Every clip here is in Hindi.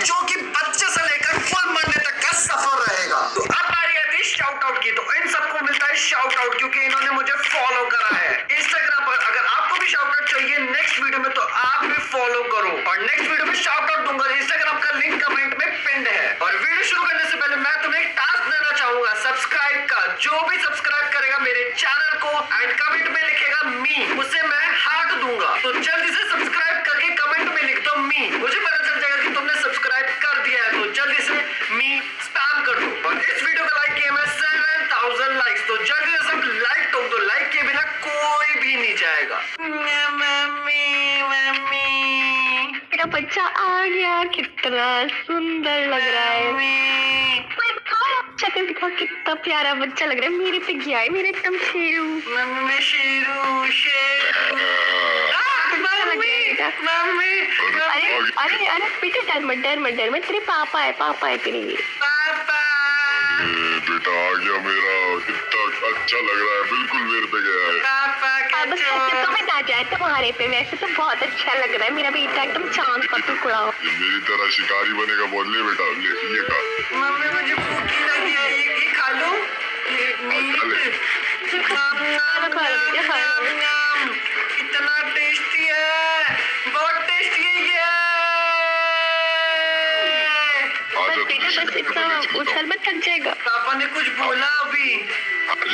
जो कि बच्चे से लेकर फुल मंडे तक का सफर रहेगा। तो अब बारी आती है शाउट आउट की। तो इन सबको मिलता है शाउट आउट क्योंकि इन्होंने मुझे फॉलो करा है इंस्टाग्राम पर। अगर आपको भी शाउट आउट चाहिए नेक्स्ट वीडियो में तो आप भी फॉलो करो और नेक्स्ट वीडियो में शाउट आउट दूंगा। इंस्टाग्राम का लिंक कमेंट में पिन्ड है। और वीडियो शुरू करने से पहले मैं तुम्हें एक टास्क देना चाहूंगा सब्सक्राइब का। जो भी सब्सक्राइब करेगा मेरे चैनल को एंड कमेंट में लिखेगा मी, उसे मैं हार्ट दूंगा। तो जल्दी से सब्सक्राइब करके कमेंट में लिख दो मी, मुझे पता चल जाएगा कि तुमने सब्सक्राइब कर दिया है। तो जल्दी से मी स्पैम कर दो। और इस वीडियो का लाइक किया मैं 7000 लाइक्स। तो जल्दी से सब लाइक ठोक दो, लाइक के बिना कोई भी नहीं जाएगा। मेरा बच्चा आ गया, कितना सुंदर लग रहा है। शक्ल दिखाओ, कितना प्यारा बच्चा लग रहा है। मेरे पे गया है, मेरे एकदम शेरू। मैं शेरू शेरू। अरे अरे अरे बेटा डर मत तेरे पापा है तेरे। पापा बेटा आ गया मेरा, कितना अच्छा लग रहा है, बिल्कुल मेरे पे गया है। पापा अब तुम्हें ना जाए तुम्हारे पे, वैसे तो बहुत अच्छा लग रहा है मेरा बेटा, एकदम चांद का टुकड़ा। ये मेरी तरह शिकारी बनेगा। बोल ले बेटा, ये खा। मम्मी मुझे भूख ही लगी है, ये खा लो। कितना टेस्टी है, बहुत टेस्टी है ये। बस इतना उछल मत, थक जाएगा। पापा ने कुछ बोला अभी?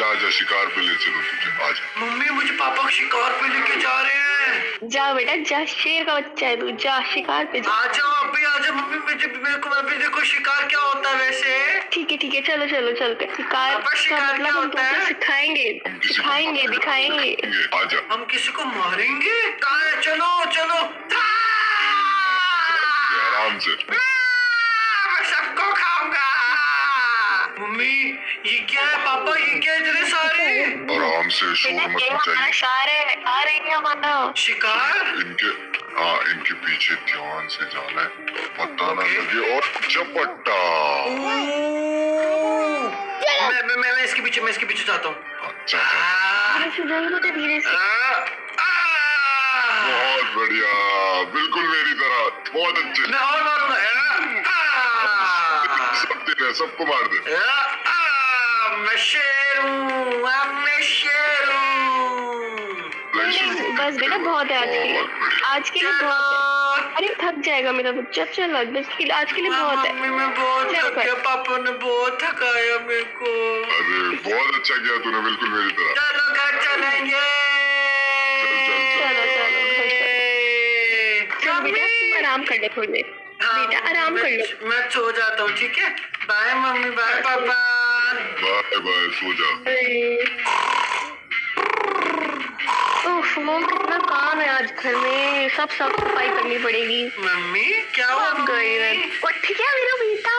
आजा शिकार पे ले चलो तुझे, आजा। मम्मी मुझे पापा शिकार पे लेके जा रहे हैं। जा बेटा जा, शेर का बच्चा है तू, जा शिकार पे जा। आ जाओ अभी, आ जाओ मम्मी। मेरे को अभी देखो शिकार क्या होता है वैसे। ठीक है चलो चलते। शिकार पापा, शिकार का क्या मतलब हम होता है? तुमको सिखाएंगे दिखाएंगे। आजा। हम किसी को मारेंगे? कहाँ है? चलो आराम से। मैं सबको खाऊंगा। मम्मी ये क्या है? पापा ये क्या इतने सारे? आराम से, शोर बेटा मत ये हमारा मचाइए। शार है, आ रही है हमारा शिकार? इनके पीछे ध्यान से जाना है, पता ना लगे। और झपट्टा। मैं इसके पीछे जाता हूँ। अच्छा धीरे से। बहुत बढ़िया, बिल्कुल मेरी तरह, बहुत अच्छे। मैं और मारूंगा। सब दे, सबको मार दे। मैं शेर हूँ, मैं शेर हूँ। बस बेटा बहुत है आज के लिए बहुत है। अरे थक जाएगा मेरा बच्चा, चल आज के लिए बहुत है। मम्मी मैं बहुत थक गया, पापा ने बहुत थकाया मेरे को। अरे बहुत अच्छा किया तूने, बिल्कुल मेरी तरह। चलो घर चलेंगे। चल बेटा तुम आराम कर ले थोड़ी देर। बेटा आराम कर लो। मैं सो जाता हूँ, ठीक है? बाय मम्मी, बाय पापा। बाय, सो जा। कितना काम है आज घर में, सब साफ सफाई करनी पड़ेगी। मम्मी क्या हुआ? उठ गया मेरा बेटा,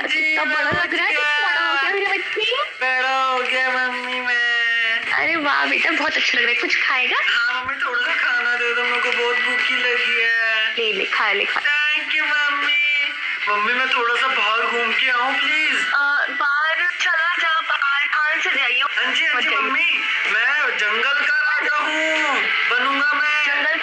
कितना बड़ा लग रहा है, बड़ा हो गया मेरा बच्चे। बड़ा हो गया मम्मी मैं। अरे वाह बेटा बहुत अच्छा लग रहा है, कुछ खाएगा? हाँ मम्मी थोड़ा सा खाना दे दो, मेरे को बहुत भूखी लगी है। ले खा ले। Thank you mummy. मम्मी मैं थोड़ा सा बाहर घूम के आऊँ प्लीज? बाहर चला जा, बाहर कहाँ से जाइए? हाँ जी मम्मी, मैं जंगल का राजा हूँ, बनूंगा मैं।